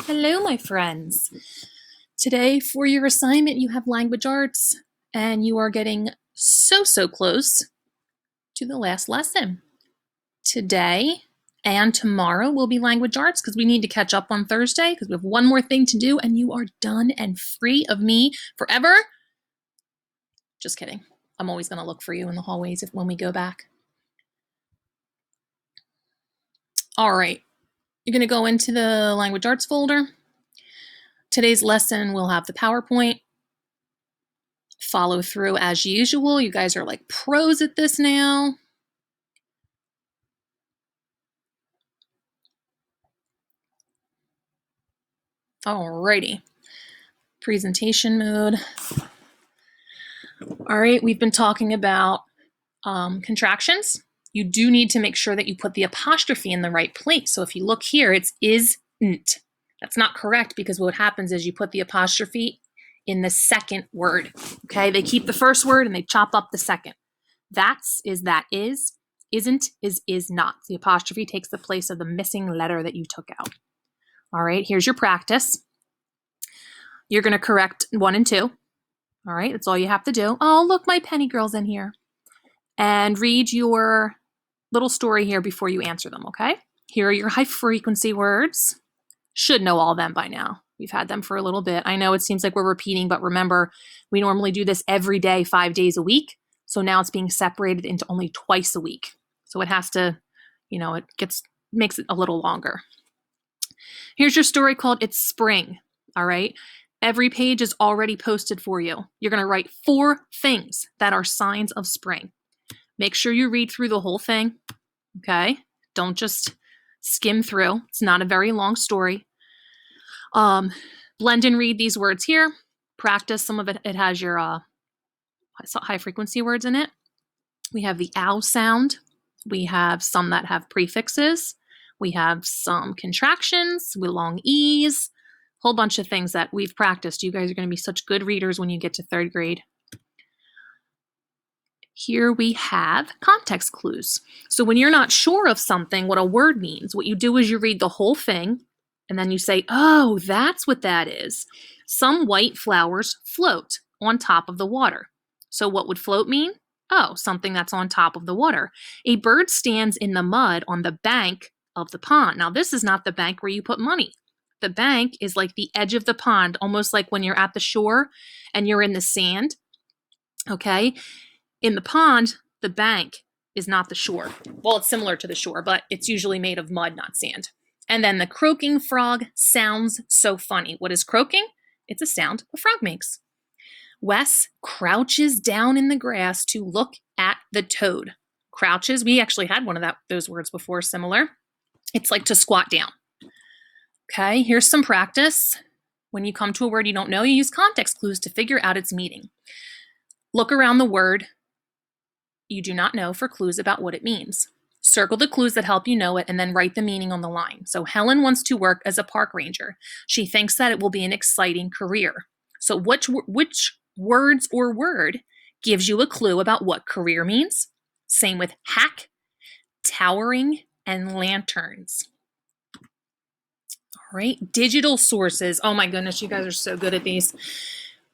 Hello, my friends. Today, for your assignment, you have language arts, and you are getting so close to the last lesson. Today and tomorrow will be language arts because we need to catch up on Thursday because we have one more thing to do, and you are done and free of me forever. Just kidding. I'm always going to look for you in the hallways when we go back. All right. You're going to go into the language arts folder. Today's lesson will have the PowerPoint. Follow through as usual. You guys are like pros at this now. Alrighty. Presentation mode. All right, we've been talking about contractions. You do need to make sure that you put the apostrophe in the right place. So if you look here, it's isn't. That's not correct because what happens is you put the apostrophe in the second word. Okay, they keep the first word and they chop up the second. That's is that is, isn't is not. The apostrophe takes the place of the missing letter that you took out. All right, here's your practice. You're going to correct 1 and 2. All right, that's all you have to do. Oh, look, my penny girl's in here. And read your little story here before you answer them, okay? Here are your high frequency words. Should know all of them by now. We've had them for a little bit. I know it seems like we're repeating, but remember, we normally do this every day, 5 days a week. So now it's being separated into only twice a week. So it has to, makes it a little longer. Here's your story called It's Spring, all right? Every page is already posted for you. You're going to write 4 things that are signs of spring. Make sure you read through the whole thing, okay? Don't just skim through. It's not a very long story. Blend and read these words here. Practice. Some of it has your high frequency words in it. We have the ow sound. We have some that have prefixes. We have some contractions with long E's. Whole bunch of things that we've practiced. You guys are going to be such good readers when you get to 3rd grade. Here we have context clues. So when you're not sure of something, what a word means, what you do is you read the whole thing and then you say, oh, that's what that is. Some white flowers float on top of the water. So what would float mean? Oh, something that's on top of the water. A bird stands in the mud on the bank of the pond. Now, this is not the bank where you put money. The bank is like the edge of the pond, almost like when you're at the shore and you're in the sand, okay? In the pond, the bank is not the shore. Well, it's similar to the shore, but it's usually made of mud, not sand. And then the croaking frog sounds so funny. What is croaking? It's a sound a frog makes. Wes crouches down in the grass to look at the toad. Crouches, we actually had one of those words before, similar. It's like to squat down. Okay, here's some practice. When you come to a word you don't know, you use context clues to figure out its meaning. Look around the word you do not know for clues about what it means. Circle the clues that help you know it and then write the meaning on the line. So Helen wants to work as a park ranger. She thinks that it will be an exciting career. So which words or word gives you a clue about what career means? Same with hack, towering, and lanterns. All right, digital sources. Oh my goodness, you guys are so good at these.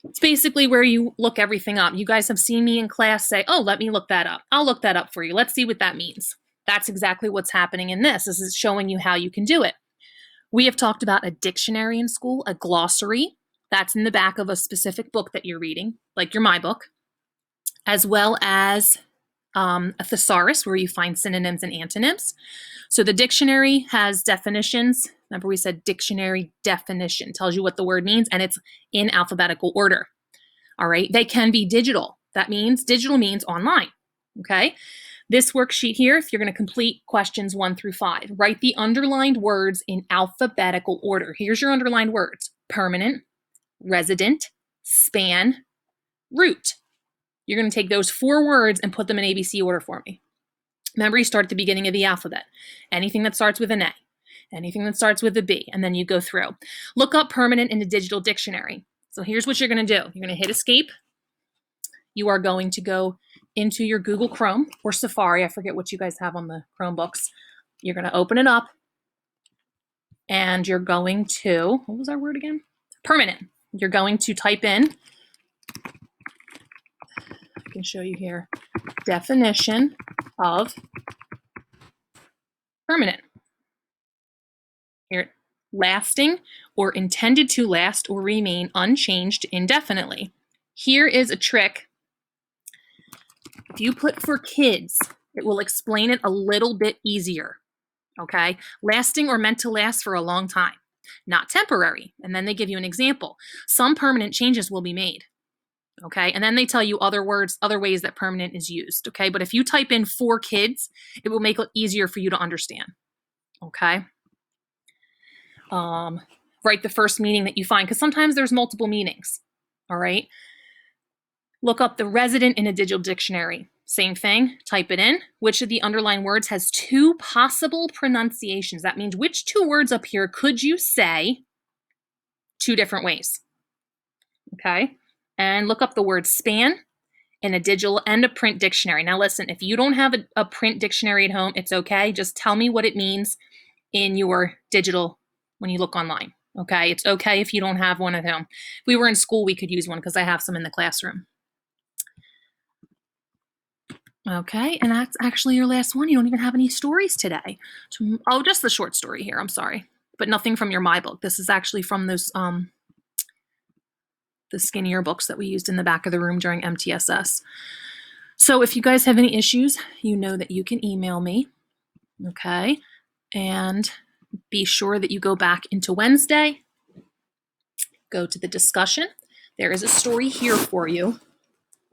It's basically where you look everything up. You guys have seen me in class say, oh, let me look that up. I'll look that up for you. Let's see what that means. That's exactly what's happening in this. This is showing you how you can do it. We have talked about a dictionary in school, a glossary. That's in the back of a specific book that you're reading, like your My Book, as well as a thesaurus where you find synonyms and antonyms. So the dictionary has definitions. Remember we said dictionary definition tells you what the word means, and it's in alphabetical order. All right, they can be digital. That means digital means online. Okay, this worksheet here, if you're going to complete questions 1 through 5, write the underlined words in alphabetical order. Here's your underlined words: permanent, resident, span, root. You're going to take those 4 words and put them in ABC order for me. Remember, you start at the beginning of the alphabet. Anything that starts with an A, anything that starts with a B, and then you go through. Look up permanent in the digital dictionary. So here's what you're going to do. You're going to hit escape. You are going to go into your Google Chrome or Safari. I forget what you guys have on the Chromebooks. You're going to open it up. and you're going to, what was our word again? Permanent. You're going to type in, I can show you here, definition of permanent. Here, lasting or intended to last or remain unchanged indefinitely. Here is a trick. If you put for kids, it will explain it a little bit easier. Okay? Lasting or meant to last for a long time, not temporary. And then they give you an example. Some permanent changes will be made. Okay? And then they tell you other words, other ways that permanent is used. Okay? But if you type in for kids, it will make it easier for you to understand. Okay? Write the first meaning that you find, because sometimes there's multiple meanings. All right? Look up the resident in a digital dictionary. Same thing, type it in. Which of the underlined words has two possible pronunciations? That means which two words up here could you say two different ways? Okay? And look up the word span in a digital and a print dictionary. Now listen, if you don't have a print dictionary at home, it's okay. Just tell me what it means in your digital when you look online. Okay? It's okay if you don't have one at home. If we were in school, we could use one because I have some in the classroom. Okay, and that's actually your last one. You don't even have any stories today. Oh, just the short story here. I'm sorry, but nothing from your My Book. This is actually from those the skinnier books that we used in the back of the room during MTSS. So if you guys have any issues, you know that you can email me. Okay, and be sure that you go back into Wednesday. Go to the discussion. There is a story here for you.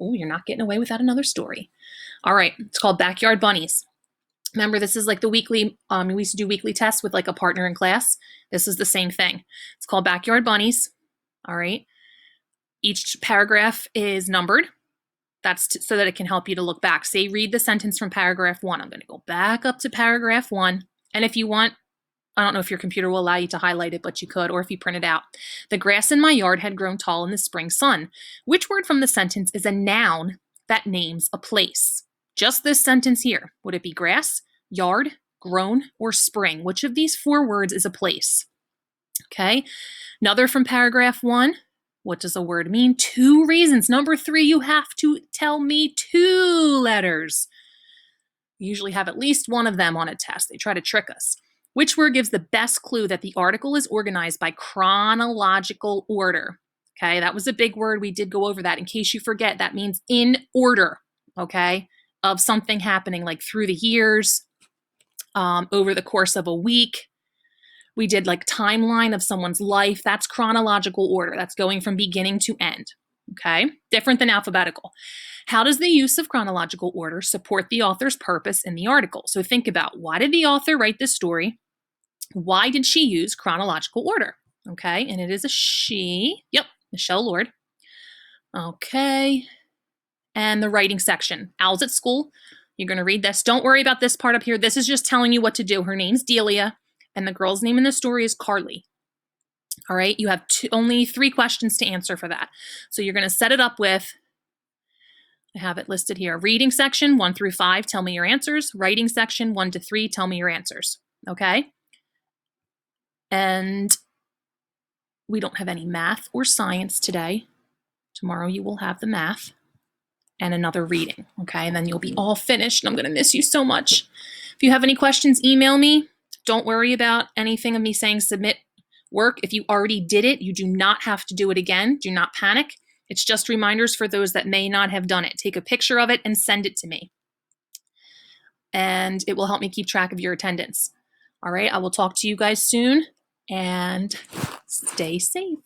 Oh, you're not getting away without another story. All right, it's called Backyard Bunnies. Remember, this is like the weekly, we used to do weekly tests with like a partner in class. This is the same thing. It's called Backyard Bunnies. All right. Each paragraph is numbered. That's so that it can help you to look back. Say, read the sentence from paragraph 1. I'm going to go back up to paragraph 1. And if you want, I don't know if your computer will allow you to highlight it, but you could, or if you print it out. The grass in my yard had grown tall in the spring sun. Which word from the sentence is a noun that names a place? Just this sentence here. Would it be grass, yard, grown, or spring? Which of these 4 words is a place? Okay. Another from paragraph 1. What does a word mean? 2 reasons. Number 3, you have to tell me 2 letters. You usually have at least one of them on a test. They try to trick us. Which word gives the best clue that the article is organized by chronological order? Okay, that was a big word. We did go over that. In case you forget, that means in order, okay, of something happening like through the years, over the course of a week. We did like timeline of someone's life. That's chronological order. That's going from beginning to end, okay? Different than alphabetical. How does the use of chronological order support the author's purpose in the article? So think about, why did the author write this story? Why did she use chronological order? Okay, and it is a she. Yep, Michelle Lord. Okay, and the writing section. Owls at School. You're going to read this. Don't worry about this part up here. This is just telling you what to do. Her name's Delia, and the girl's name in the story is Carly. All right, you have only 3 questions to answer for that. So you're going to set it up with, I have it listed here, reading section 1 through 5, tell me your answers. Writing section 1 to 3, tell me your answers. Okay? And we don't have any math or science today. Tomorrow you will have the math and another reading, okay? And then you'll be all finished, and I'm going to miss you so much. If you have any questions, email me. Don't worry about anything of me saying submit work. If you already did it, you do not have to do it again. Do not panic. It's just reminders for those that may not have done it. Take a picture of it and send it to me. And it will help me keep track of your attendance. All right, I will talk to you guys soon, and stay safe.